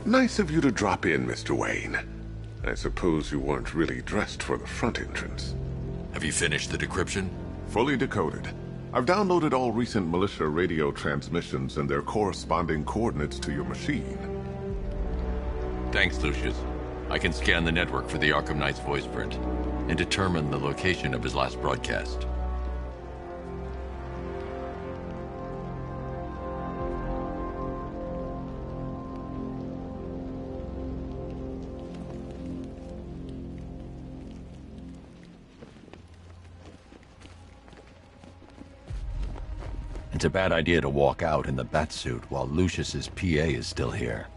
Nice of you to drop in, Mr. Wayne. I suppose you weren't really dressed for the front entrance. Have you finished the decryption? Fully decoded. I've downloaded all recent militia radio transmissions and their corresponding coordinates to your machine. Thanks, Lucius. I can scan the network for the Arkham Knight's voice print and determine the location of his last broadcast. It's a bad idea to walk out in the batsuit while Lucius's PA is still here.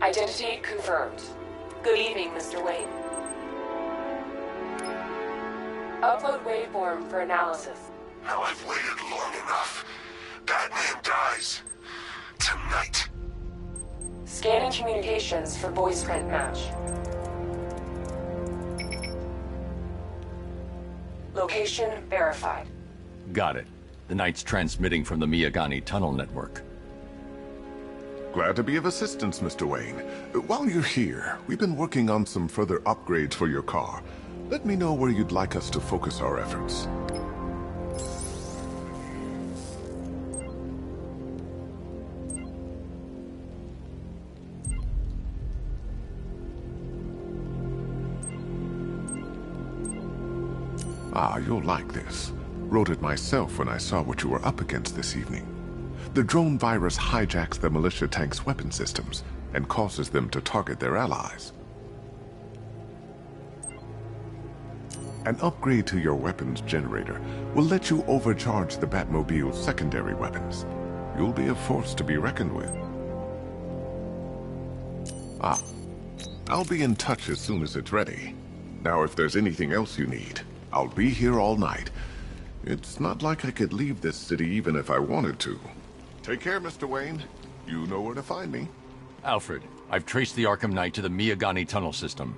Identity confirmed. Good evening, Mr. Wayne. Upload waveform for analysis. Now I've waited long enough. Batman dies. Tonight. Scanning communications for voice print match. Location verified. Got it. The Knight's transmitting from the Miyagani tunnel network. Glad to be of assistance, Mr. Wayne. While you're here, we've been working on some further upgrades for your car. Let me know where you'd like us to focus our efforts. Ah, you'll like this. Wrote it myself when I saw what you were up against this evening. The drone virus hijacks the militia tank's weapon systems and causes them to target their allies. An upgrade to your weapons generator will let you overcharge the Batmobile's secondary weapons. You'll be a force to be reckoned with. Ah, I'll be in touch as soon as it's ready. Now, if there's anything else you need, I'll be here all night. It's not like I could leave this city even if I wanted to. Take care, Mr. Wayne. You know where to find me. Alfred, I've traced the Arkham Knight to the Miyagani tunnel system.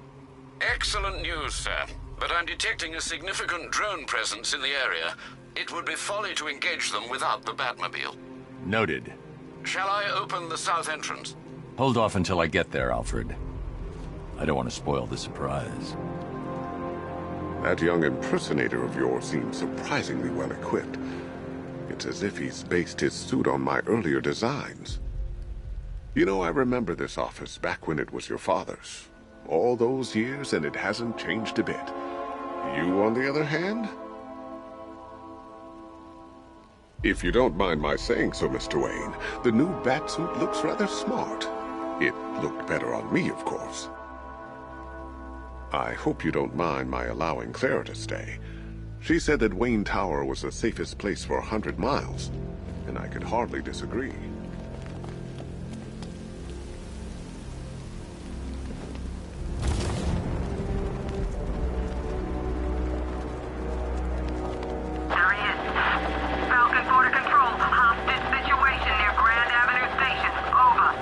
Excellent news, sir. But I'm detecting a significant drone presence in the area. It would be folly to engage them without the Batmobile. Noted. Shall I open the south entrance? Hold off until I get there, Alfred. I don't want to spoil the surprise. That young impersonator of yours seems surprisingly well equipped. It's as if he's based his suit on my earlier designs. You know, I remember this office back when it was your father's. All those years and it hasn't changed a bit. You, on the other hand? If you don't mind my saying so, Mr. Wayne, the new Batsuit looks rather smart. It looked better on me, of course. I hope you don't mind my allowing Clara to stay. She said that Wayne Tower was the safest place for 100 miles, and I could hardly disagree. There he is. Falcon Border Control, hostage situation near Grand Avenue Station. Over.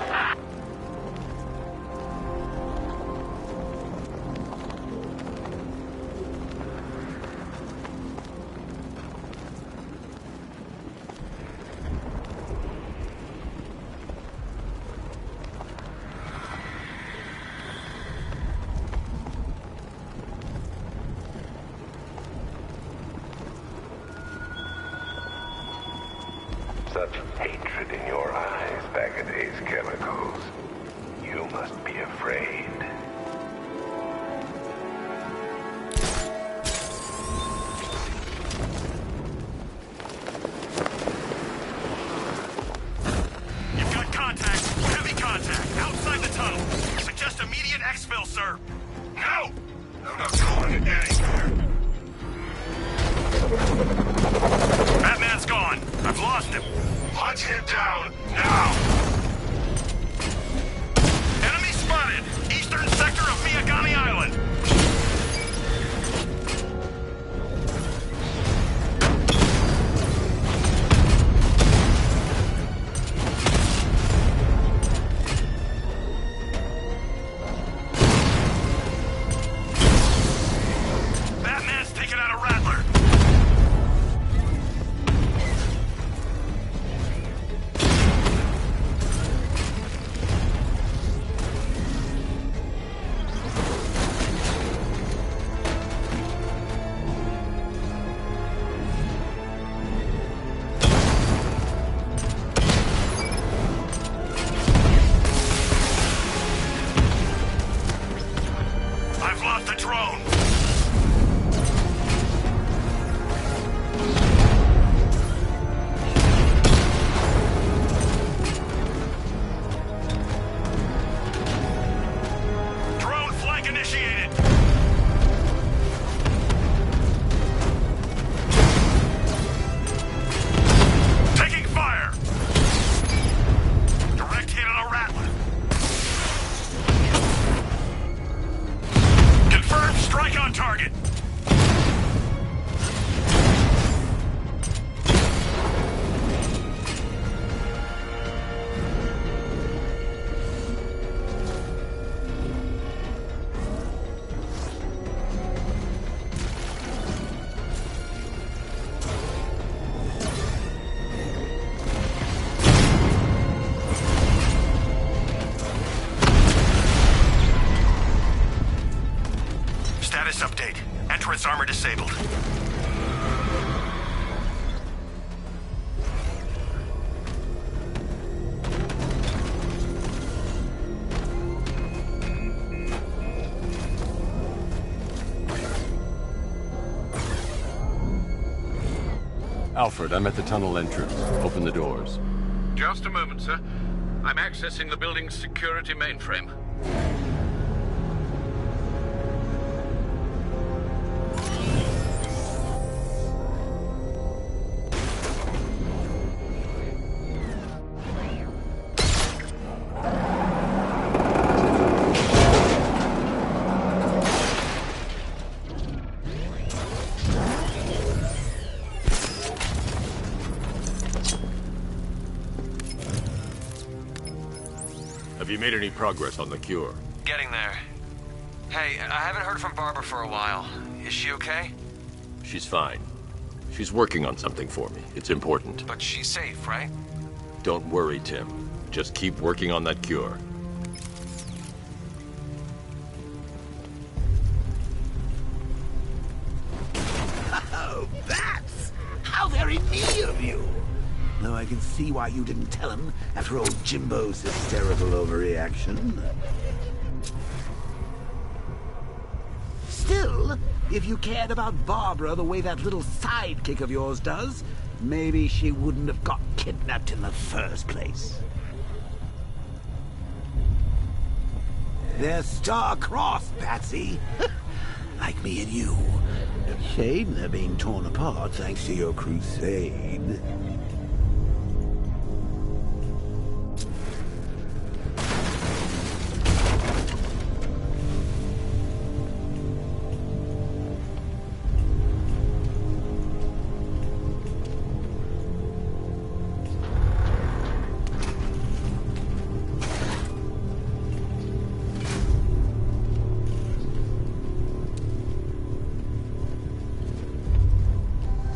Such hatred in your eyes, Bagaday's chemicals. You must be afraid. You've got contact. Heavy contact. Outside the tunnel. Suggest immediate exfil, sir. No! I'm not going anywhere. Batman's gone. I've lost him. Hunt him down, now! Enemy spotted. Eastern sector of Miyagani Island. Batman's hit on a rattler. Confirmed strike on target. Status update. Entrance armor disabled. Alfred, I'm at the tunnel entrance. Open the doors. Just a moment, sir. I'm accessing the building's security mainframe. Have you made any progress on the cure? Getting there. Hey, I haven't heard from Barbara for a while. Is she okay? She's fine. She's working on something for me. It's important. But she's safe, right? Don't worry, Tim. Just keep working on that cure. Oh, bats! How very me of you! Though I can see why you didn't tell him after old Jimbo's hysterical overreaction. Still, if you cared about Barbara the way that little sidekick of yours does, maybe she wouldn't have got kidnapped in the first place. They're star-crossed, Patsy. Like me and you. Shame they're being torn apart thanks to your crusade.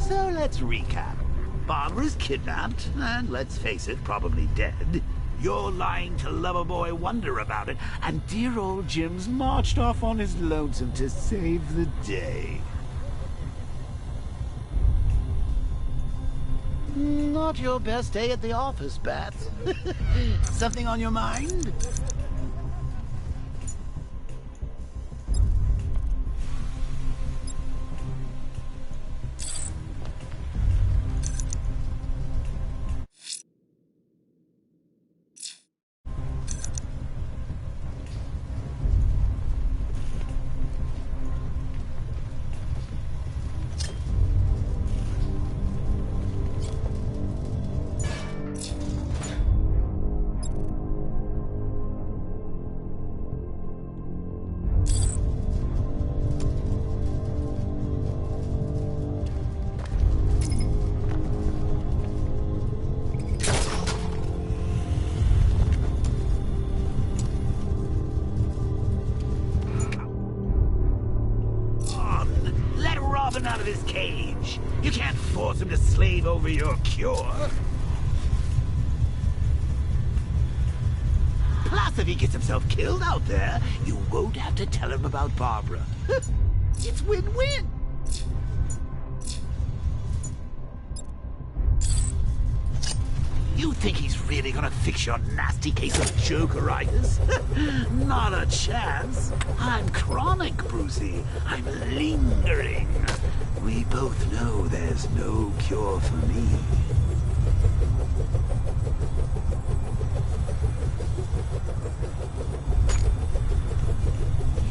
So let's recap. Barbara's kidnapped, and let's face it, probably dead. You're lying to Loverboy Wonder about it, and dear old Jim's marched off on his lonesome to save the day. Not your best day at the office, Bats. Something on your mind? Out of his cage. You can't force him to slave over your cure. Plus, if he gets himself killed out there, you won't have to tell him about Barbara. It's win-win. You think he's really gonna fix your nasty case of jokeritis? Not a chance. I'm chronic, Brucey. I'm lingering. We both know there's no cure for me.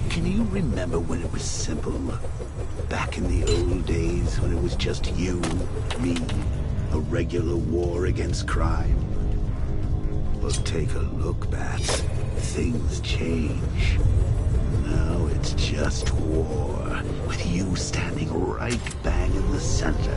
Can you remember when it was simple? Back in the old days when it was just you, me, a regular war against crime? Well, take a look, Bats. Things change. Now it's just war, with you standing right bang in the center.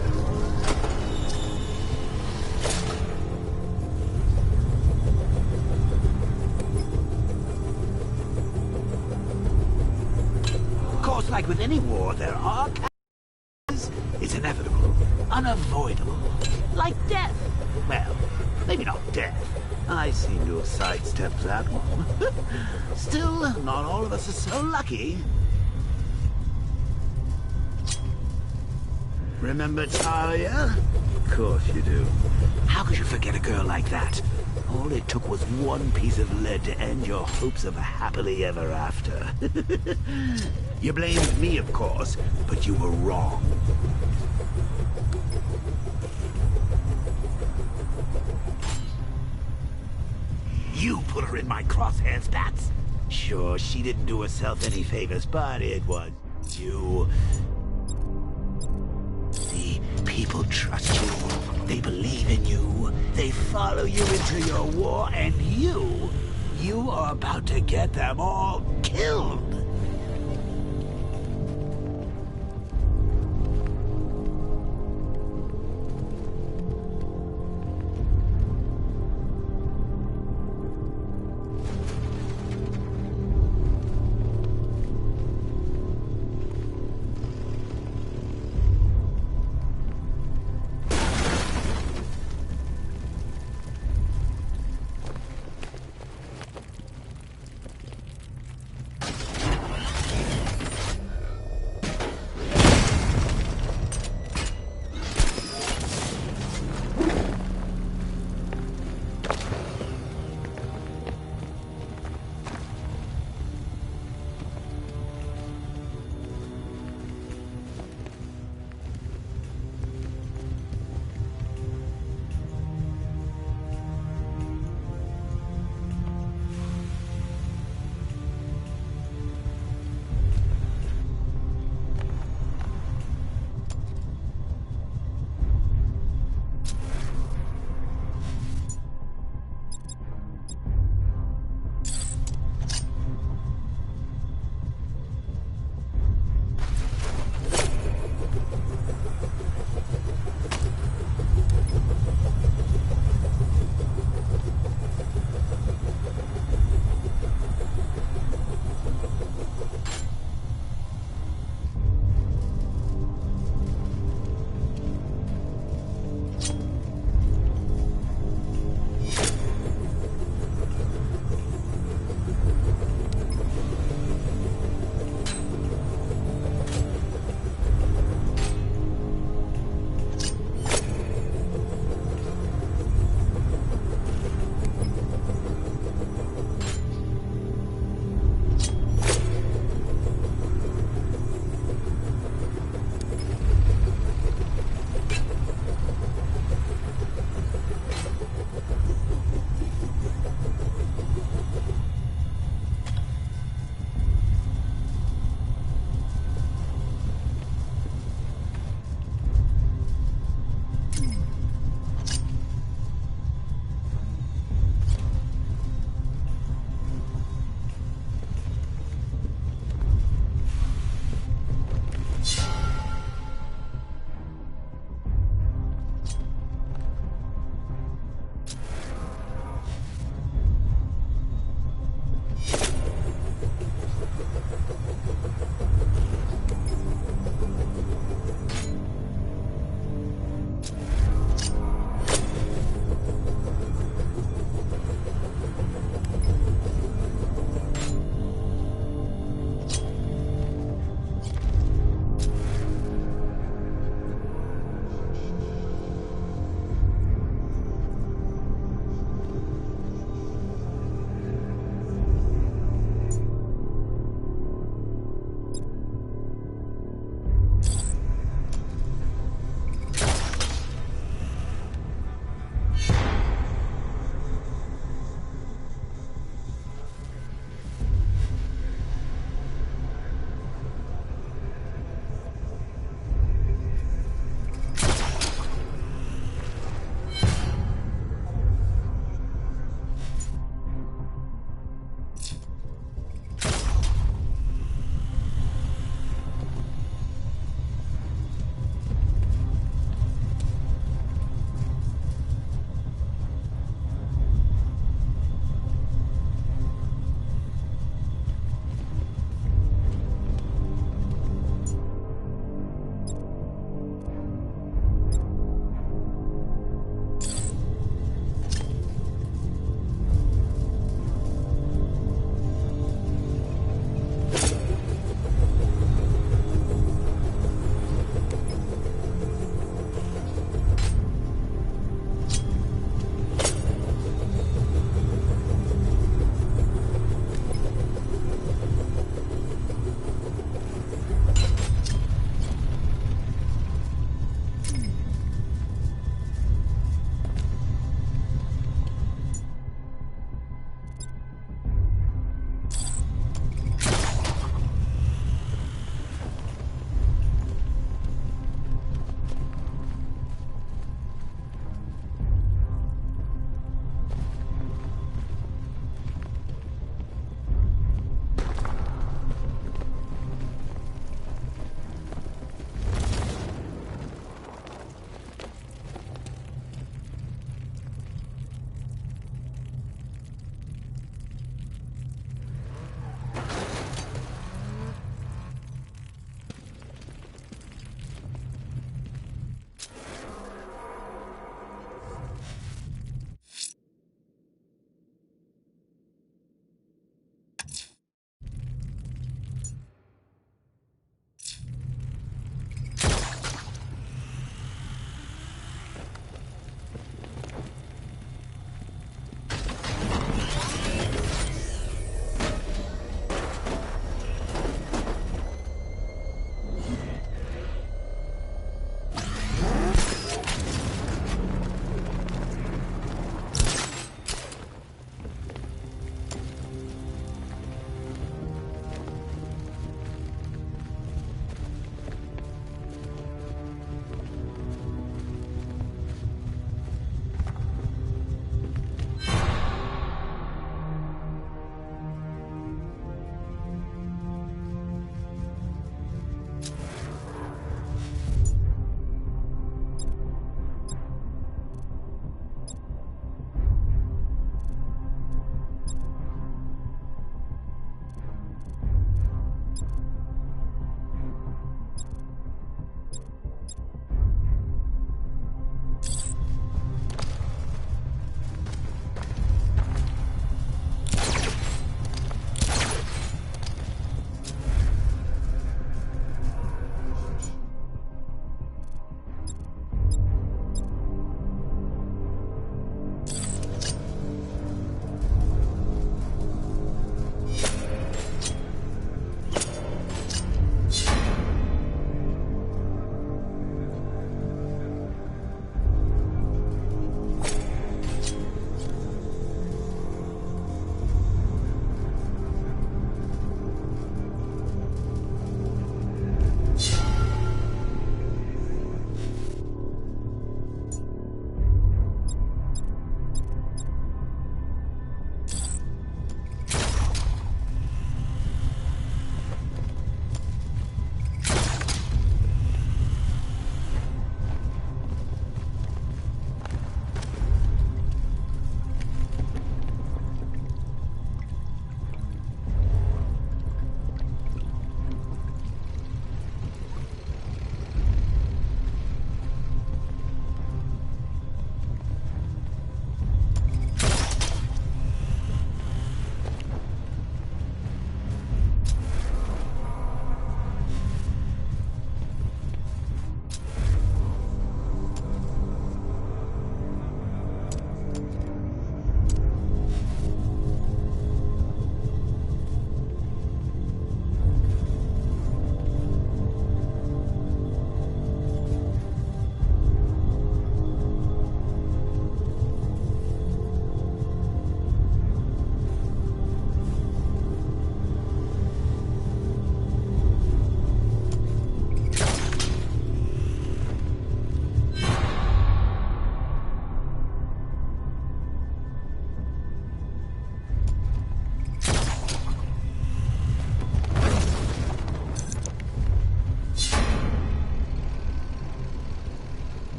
Of course, like with any war, there are casualties. It's inevitable, unavoidable, like death. Well, maybe not death. I seem to have sidestepped that one. Still, not all of us are so lucky. Remember Talia? Of course you do. How could you forget a girl like that? All it took was one piece of lead to end your hopes of a happily ever after. You blamed me, of course, but you were wrong. You put her in my crosshairs, Bats. Sure, she didn't do herself any favors, but it was you. See, people trust you. They believe in you. They follow you into your war, and you are about to get them all killed.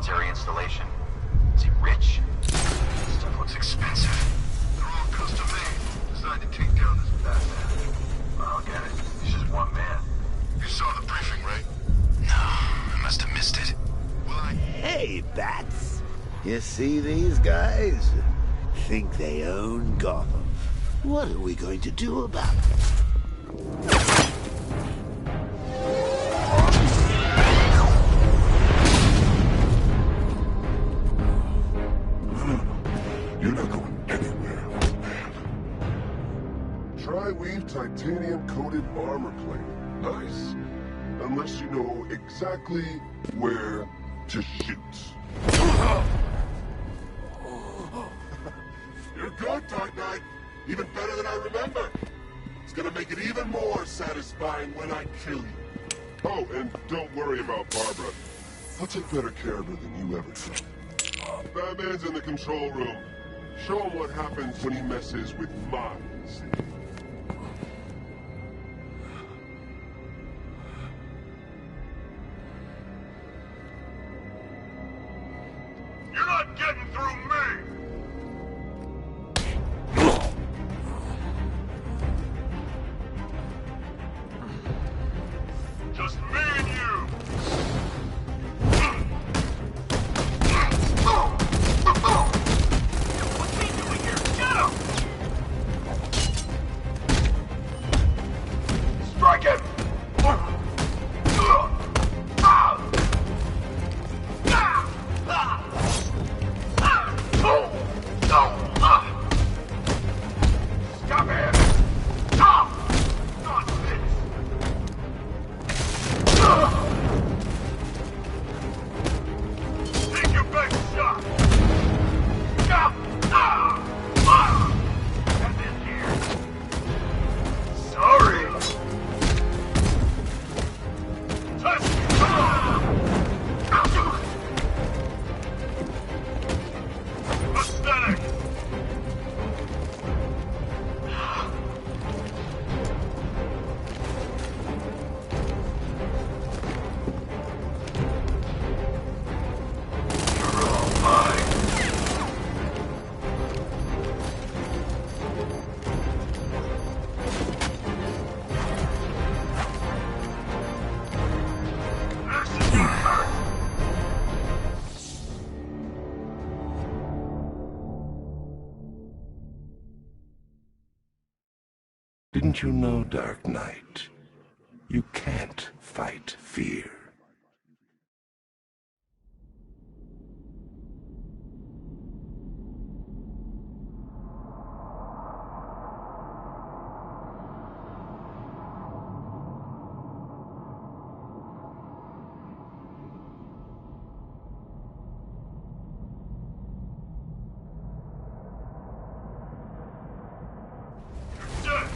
military installation? Is he rich? This stuff looks expensive. They're all custom made, designed to take down this Batman. I'll get it. He's just one man. You saw the briefing, right? No, I must have missed it. Well, Hey, Bats. You see these guys? Think they own Gotham. What are we going to do about it? You're not going anywhere, old man. Tri-weave titanium-coated armor plate. Nice. Unless you know exactly where to shoot. You're good, Dark Knight. Even better than I remember. It's gonna make it even more satisfying when I kill you. Oh, and don't worry about Barbara. I'll take better care of her than you ever did. Batman's in the control room. Show him what happens when he messes with my city. you're not getting through me! Just me and you! What's he doing here? Get him! Strike him! Stop him! Stop! Nonsense! Take your best shot! Get in here! Sorry! Touch Pathetic! You're all mine! Execute her! Didn't you know, Dark Knight? You can't fight fear. Dead!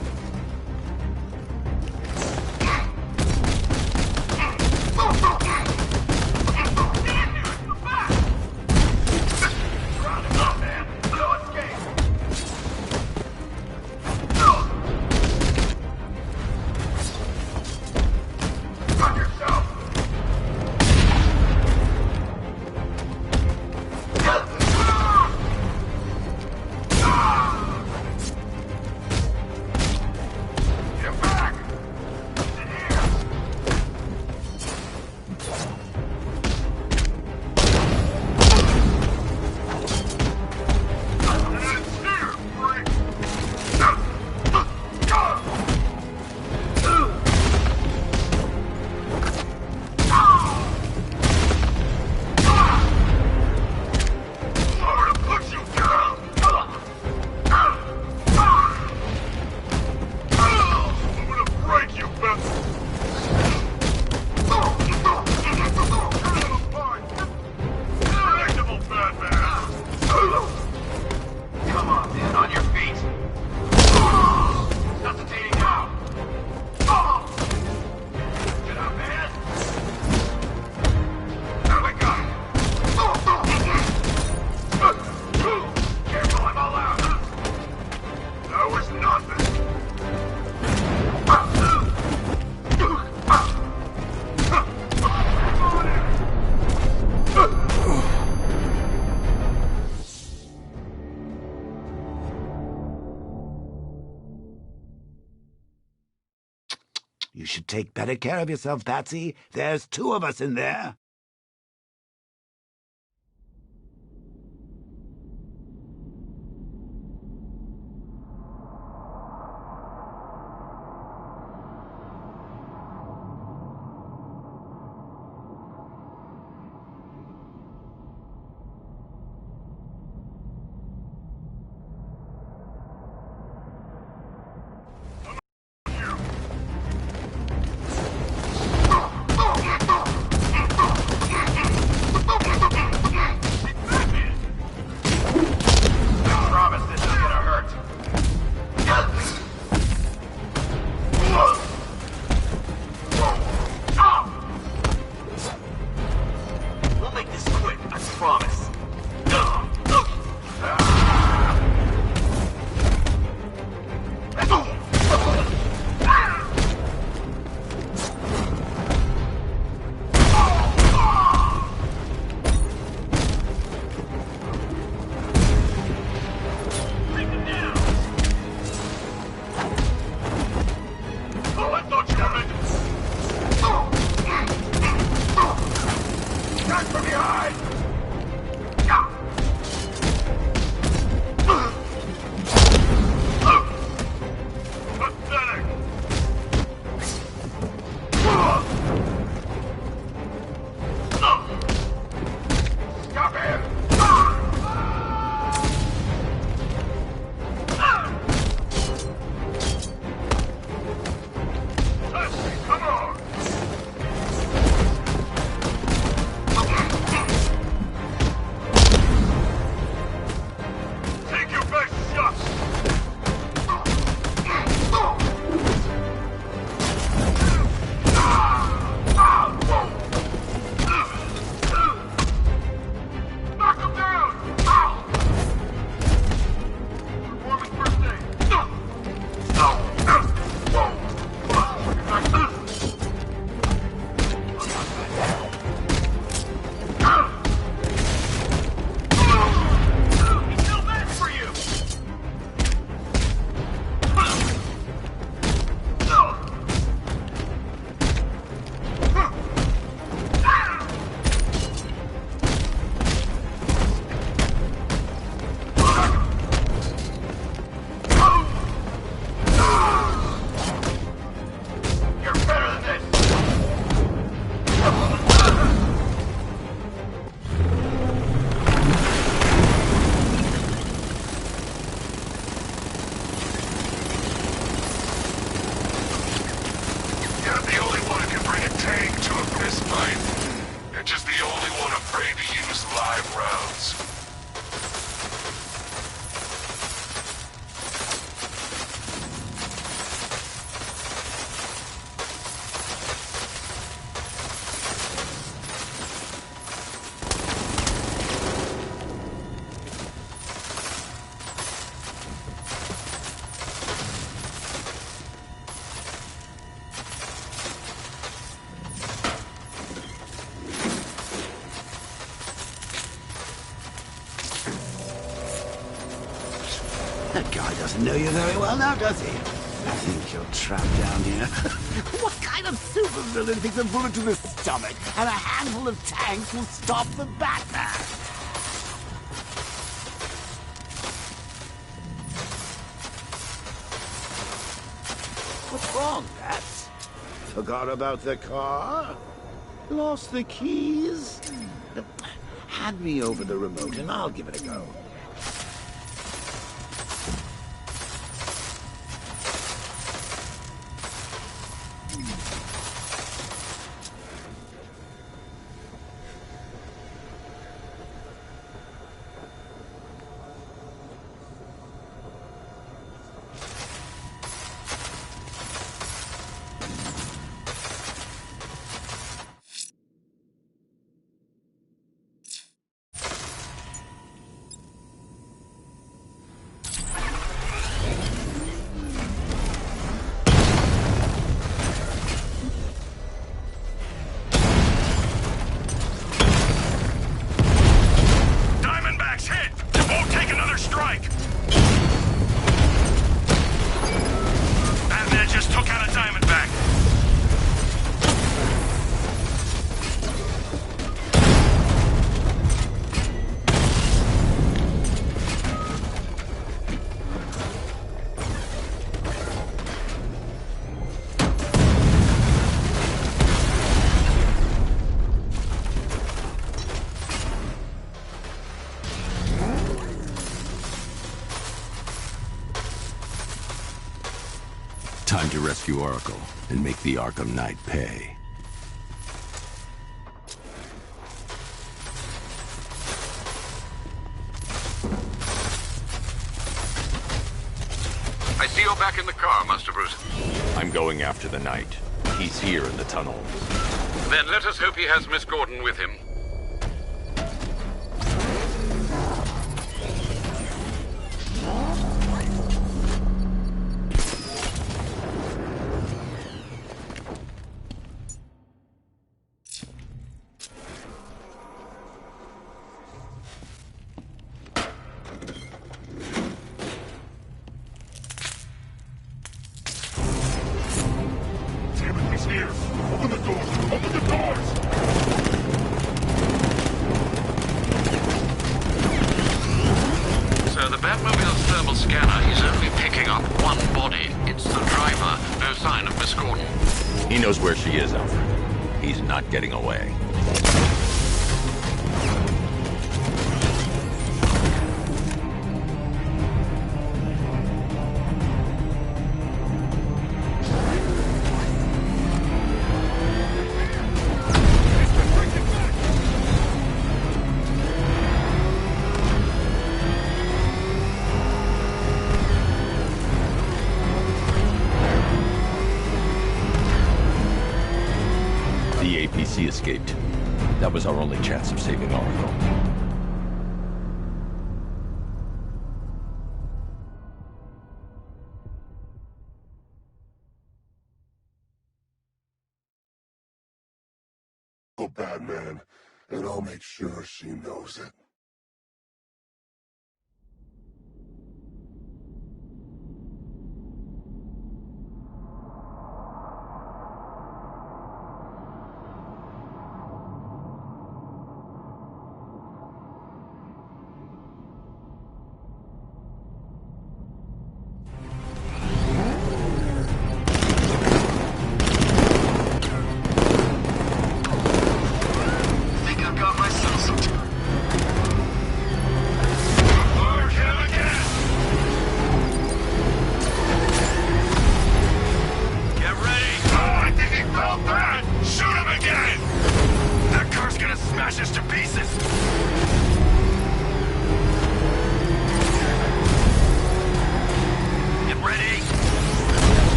take better care of yourself, Patsy. There's 2 of us in there. That guy doesn't know you very well now, does he? I think you're trapped down here. What kind of supervillain thinks a bullet to the stomach and a handful of tanks will stop the Batman? What's wrong, Bats? Forgot about the car? Lost the keys? Hand me over the remote and I'll give it a go. Time to rescue Oracle and make the Arkham Knight pay. I see you're back in the car, Master Bruce. I'm going after the Knight. He's here in the tunnels. Then let us hope he has Miss Gordon with him. Where she is, Alfred. He's not getting away. Escaped. That was our only chance of saving Oracle. Oh, Batman, and I'll make sure she knows it.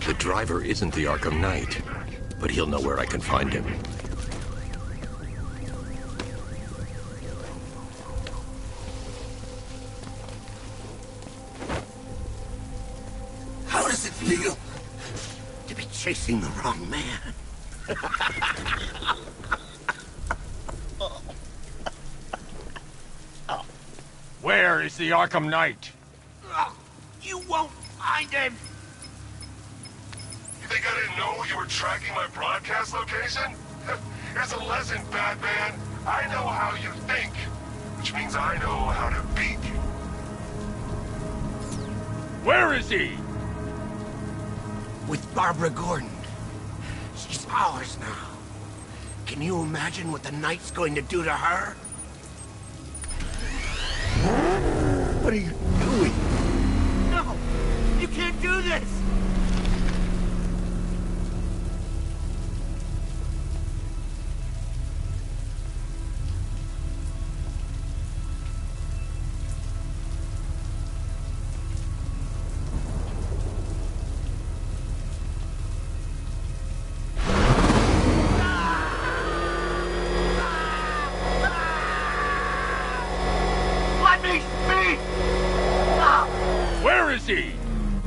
The driver isn't the Arkham Knight, but he'll know where I can find him. How does it feel to be chasing the wrong man? Where is the Arkham Knight? You won't find him! You think I didn't know you were tracking my broadcast location? Here's a lesson, Batman. I know how you think, which means I know how to beat you. Where is he? With Barbara Gordon. She's ours now. Can you imagine what the Knight's going to do to her? What are you doing? No! You can't do this!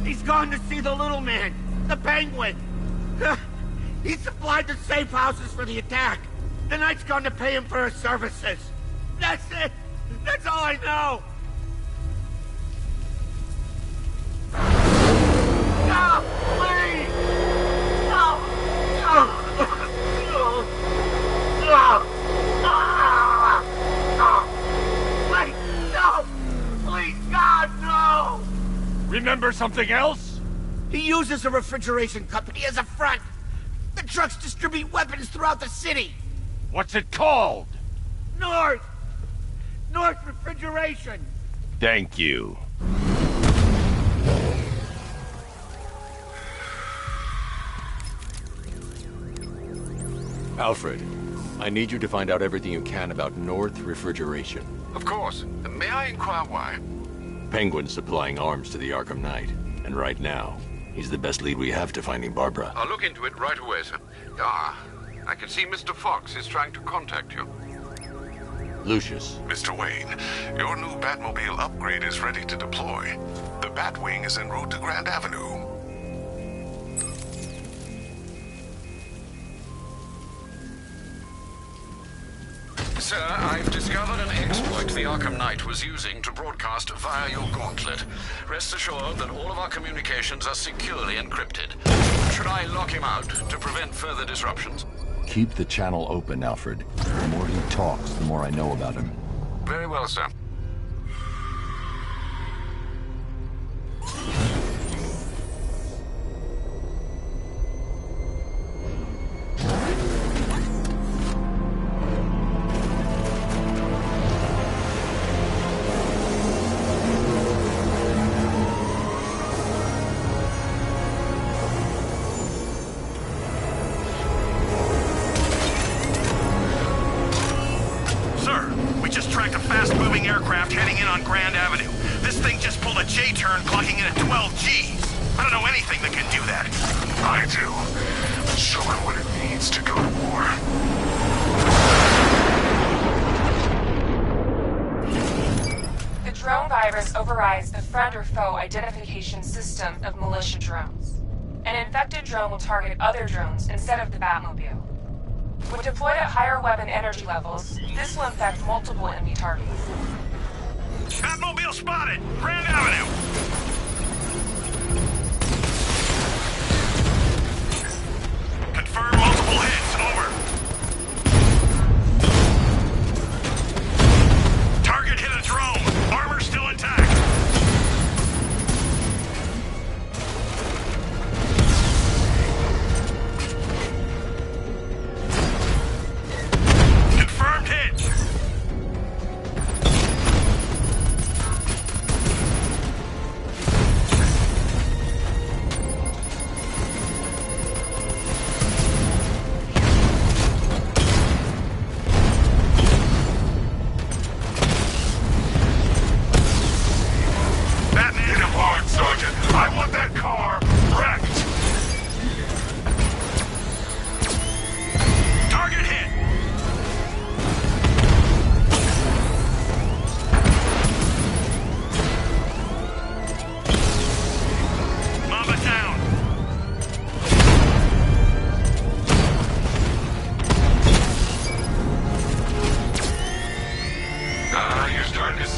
He's gone to see the little man, the Penguin. He supplied the safe houses for the attack. The Knight's gone to pay him for his services. That's it. That's all I know. No, please. No. Please, no. Please, God, no. Remember something else? He uses a refrigeration company as a front. The trucks distribute weapons throughout the city. What's it called? North Refrigeration. Thank you. Alfred, I need you to find out everything you can about North Refrigeration. Of course. May I inquire why? Penguin's supplying arms to the Arkham Knight, and right now, he's the best lead we have to finding Barbara. I'll look into it right away, sir. Ah, I can see Mr. Fox is trying to contact you. Lucius. Mr. Wayne, your new Batmobile upgrade is ready to deploy. The Batwing is en route to Grand Avenue. Sir, I've discovered an exploit the Arkham Knight was using to broadcast via your gauntlet. Rest assured that all of our communications are securely encrypted. Should I lock him out to prevent further disruptions? Keep the channel open, Alfred. The more he talks, the more I know about him. Very well, sir. Grand Avenue. This thing just pulled a J-turn, clocking in at 12 Gs. I don't know anything that can do that. I do. Show him what it means to go to war. The drone virus overrides the friend or foe identification system of militia drones. An infected drone will target other drones instead of the Batmobile. When deployed at higher weapon energy levels, this will infect multiple enemy targets. Batmobile spotted! Grand Avenue! Confirm multiple hits. Over. Target hit a drone. Armor still intact. Confirmed hit.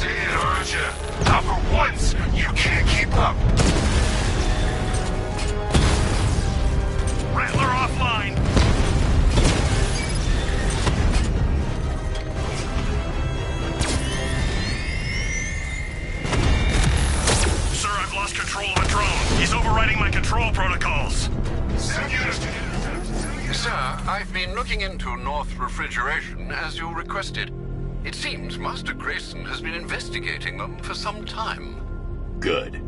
See it, aren't you? Now for once, you can't keep up. Rattler offline. Sir, I've lost control of a drone. He's overriding my control protocols. Send units to... Sir, I've been looking into North Refrigeration as you requested. It seems Master Grayson has been investigating them for some time. Good.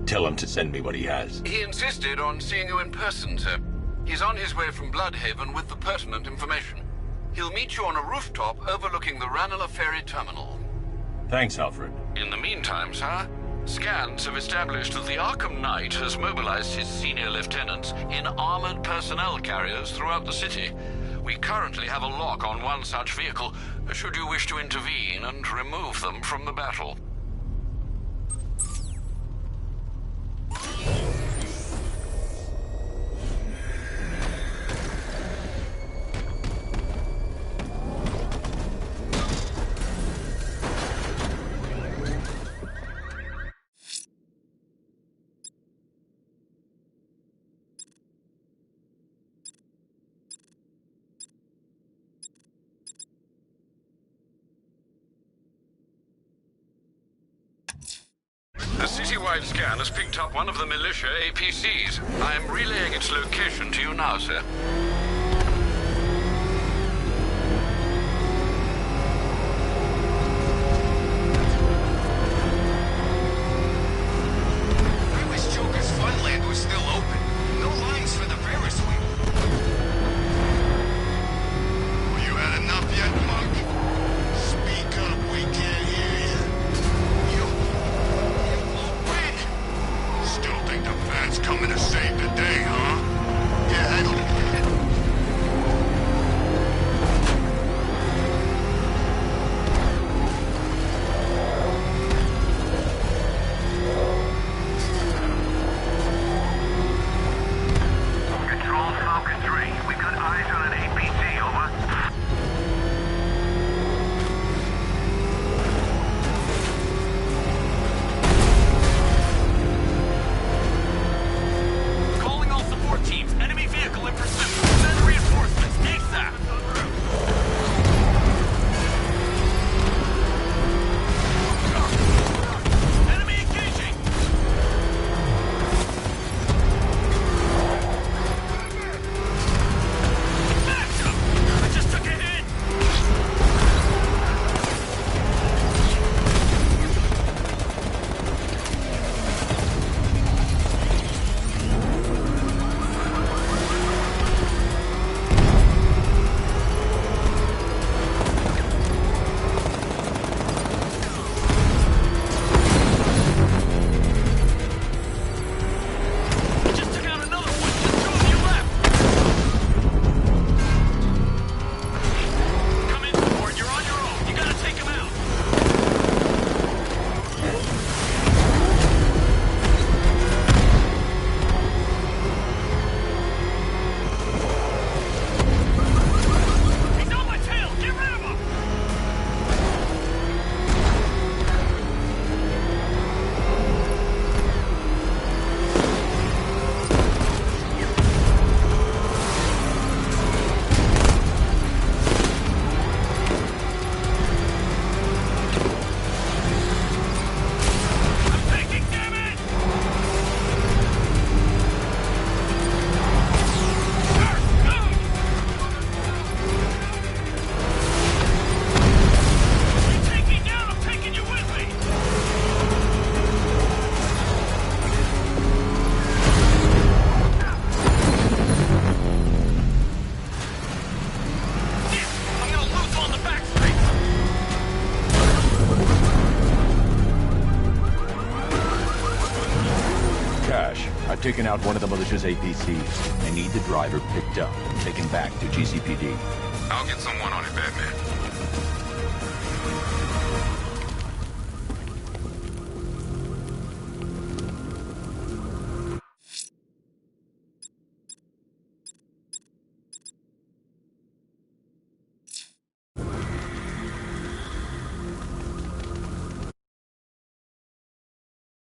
Tell him to send me what he has. He insisted on seeing you in person, sir. He's on his way from Bloodhaven with the pertinent information. He'll meet you on a rooftop overlooking the Ranelagh Ferry Terminal. Thanks, Alfred. In the meantime, sir, scans have established that the Arkham Knight has mobilized his senior lieutenants in armored personnel carriers throughout the city. We currently have a lock on one such vehicle, should you wish to intervene and remove them from the battle. A citywide scan has picked up one of the militia APCs. I am relaying its location to you now, sir. I wish Joker's Funland was still open. No lines for the Ferris wheel. Well, you had enough yet, Monk? Speak up, we can't hear you. Still think the Bat's coming to save the day, huh? Yeah, Control Falcon 3. We got eyes on an APC, over. Calling all support teams. Enemy vehicle in pursuit. Send reinforcements. ASAP. Enemy engaging. Backup. I just took a hit. I just took out another one. Just two of you left. Come in, support. You're on your own. You gotta take him out. He's on my tail. Get rid of him. I'm taking damage. You take me down, I'm taking you with me. I'm gonna lose on the back street. Cash, I've taken out one of the militia's APCs. I need the driver picked up and taken back to GCPD. I'll get someone on it, Batman.